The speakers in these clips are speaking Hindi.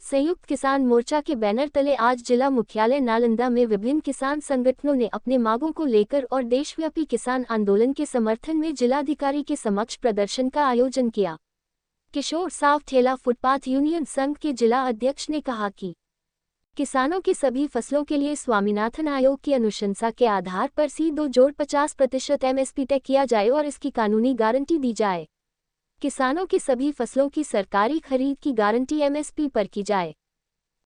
संयुक्त किसान मोर्चा के बैनर तले आज जिला मुख्यालय नालंदा में विभिन्न किसान संगठनों ने अपने मांगों को लेकर और देशव्यापी किसान आंदोलन के समर्थन में जिलाधिकारी के समक्ष प्रदर्शन का आयोजन किया। किशोर साव ठेला फुटपाथ यूनियन संघ के जिला अध्यक्ष ने कहा कि किसानों की सभी फसलों के लिए स्वामीनाथन आयोग की अनुशंसा के आधार पर C2-50% MSP तय किया जाए और इसकी कानूनी गारंटी दी जाए। किसानों की सभी फसलों की सरकारी खरीद की गारंटी MSP पर की जाए।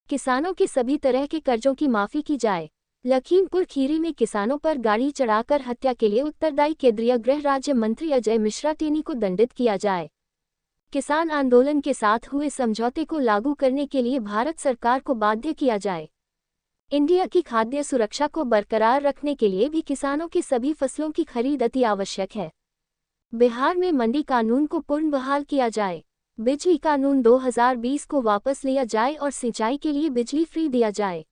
किसानों की सभी तरह के कर्जों की माफी की जाए। लखीमपुर खीरी में किसानों पर गाड़ी चढ़ाकर हत्या के लिए उत्तरदायी केंद्रीय गृह राज्य मंत्री अजय मिश्रा टेनी को दंडित किया जाए। किसान आंदोलन के साथ हुए समझौते को लागू करने के लिए भारत सरकार को बाध्य किया जाए। इंडिया की खाद्य सुरक्षा को बरकरार रखने के लिए भी किसानों की सभी फसलों की खरीद अति आवश्यक है। बिहार में मंडी कानून को पूर्ण बहाल किया जाए। बिजली कानून 2020 को वापस लिया जाए और सिंचाई के लिए बिजली फ्री दिया जाए।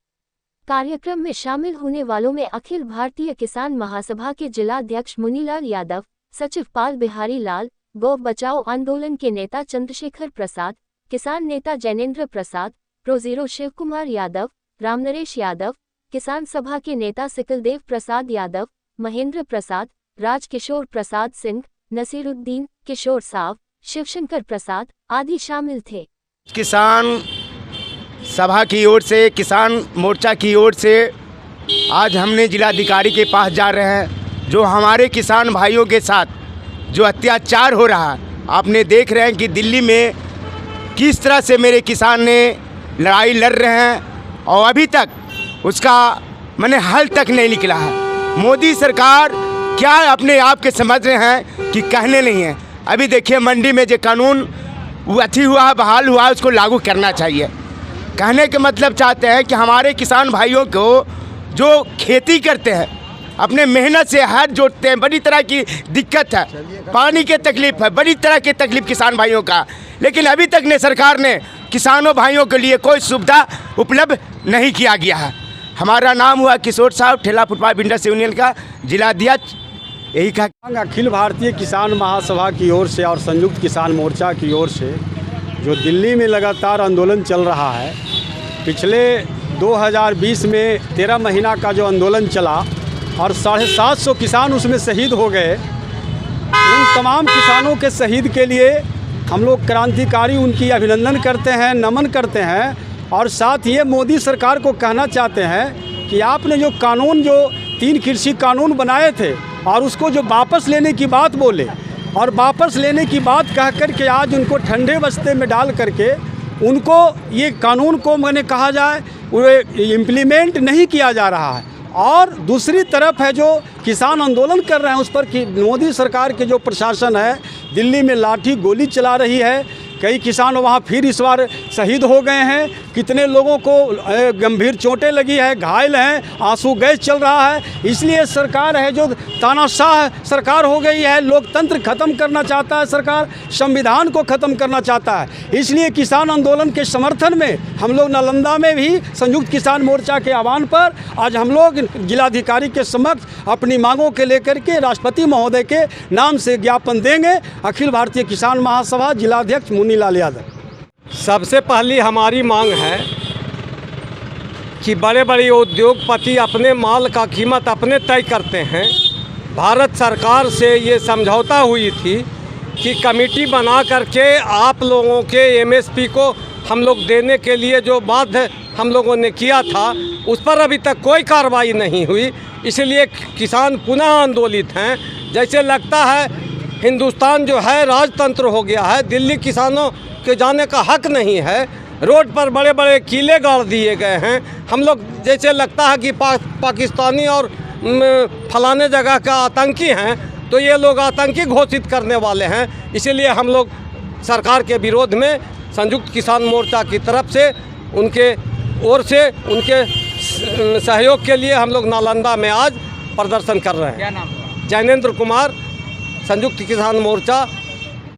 कार्यक्रम में शामिल होने वालों में अखिल भारतीय किसान महासभा के जिलाध्यक्ष मुनीलाल यादव, सचिव पाल बिहारी लाल, गौ बचाओ आंदोलन के नेता चंद्रशेखर प्रसाद, किसान नेता जैनेन्द्र प्रसाद, प्रो-0 शिव कुमार यादव, रामनरेश यादव, किसान सभा के नेता सिकलदेव प्रसाद यादव, महेंद्र प्रसाद, राजकिशोर प्रसाद सिंह, नसीरुद्दीन, किशोर साव, शिवशंकर प्रसाद आदि शामिल थे। किसान सभा की ओर से, किसान मोर्चा की ओर से आज हमने जिलाधिकारी के पास जा रहे हैं। जो हमारे किसान भाइयों के साथ जो अत्याचार हो रहा है, आपने देख रहे हैं कि दिल्ली में किस तरह से मेरे किसान ने लड़ाई लड़ रहे हैं और अभी तक उसका हल तक नहीं निकला है। मोदी सरकार क्या अपने आप के समझ रहे हैं कि कहने नहीं है। अभी देखिए मंडी में जो कानून हुआ, बहाल हुआ, उसको लागू करना चाहिए। कहने के मतलब चाहते हैं कि हमारे किसान भाइयों को जो खेती करते हैं, अपने मेहनत से हाथ जोड़ते हैं, बड़ी तरह की दिक्कत है, पानी की तकलीफ है, बड़ी तरह की तकलीफ किसान भाइयों का, लेकिन अभी तक ने सरकार ने किसानों भाइयों के लिए कोई सुविधा उपलब्ध नहीं किया गया है। हमारा नाम हुआ किशोर साहब, ठेला फुटपाथ बिल्डर्स यूनियन का जिलाध्यक्ष। यही का अखिल भारतीय किसान महासभा की ओर से और संयुक्त किसान मोर्चा की ओर से जो दिल्ली में लगातार आंदोलन चल रहा है, पिछले 2020 में 13 महीना का जो आंदोलन चला और 750 किसान उसमें शहीद हो गए। उन तमाम किसानों के शहीद के लिए हम लोग क्रांतिकारी उनकी अभिनंदन करते हैं, नमन करते हैं और साथ ये मोदी सरकार को कहना चाहते हैं कि आपने जो कानून, जो 3 कृषि कानून बनाए थे और उसको जो वापस लेने की बात बोले और वापस लेने की बात कह कर के आज उनको ठंडे बस्ते में डाल करके उनको ये कानून को मैंने कहा जाए वो इम्प्लीमेंट नहीं किया जा रहा है। और दूसरी तरफ है जो किसान आंदोलन कर रहे हैं उस पर कि मोदी सरकार के जो प्रशासन है दिल्ली में लाठी गोली चला रही है। कई किसान वहाँ फिर इस बार शहीद हो गए हैं, कितने लोगों को गंभीर चोटें लगी है, घायल हैं, आंसू गैस चल रहा है। इसलिए सरकार है जो तानाशाह सरकार हो गई है, लोकतंत्र ख़त्म करना चाहता है सरकार, संविधान को ख़त्म करना चाहता है। इसलिए किसान आंदोलन के समर्थन में हम लोग नालंदा में भी संयुक्त किसान मोर्चा के आह्वान पर आज हम लोग जिलाधिकारी के समक्ष अपनी मांगों के लेकर के राष्ट्रपति महोदय के नाम से ज्ञापन देंगे। अखिल भारतीय किसान महासभा जिलाध्यक्ष मुनीलाल यादव। सबसे पहली हमारी मांग है कि बड़े बड़े उद्योगपति अपने माल का कीमत अपने तय करते हैं। भारत सरकार से ये समझौता हुई थी कि कमेटी बना करके आप लोगों के MSP को हम लोग देने के लिए जो बाध्य हम लोगों ने किया था, उस पर अभी तक कोई कार्रवाई नहीं हुई। इसलिए किसान पुनः आंदोलित हैं। जैसे लगता है हिंदुस्तान जो है राजतंत्र हो गया है, दिल्ली किसानों के जाने का हक नहीं है। रोड पर बड़े बड़े किले गाड़ दिए गए हैं। हम लोग जैसे लगता है कि पाकिस्तानी और फलाने जगह का आतंकी हैं, तो ये लोग आतंकी घोषित करने वाले हैं। इसीलिए हम लोग सरकार के विरोध में संयुक्त किसान मोर्चा की तरफ से उनके ओर से उनके सहयोग के लिए हम लोग नालंदा में आज प्रदर्शन कर रहे हैं। क्या नाम? जैनेन्द्र कुमार, संयुक्त किसान मोर्चा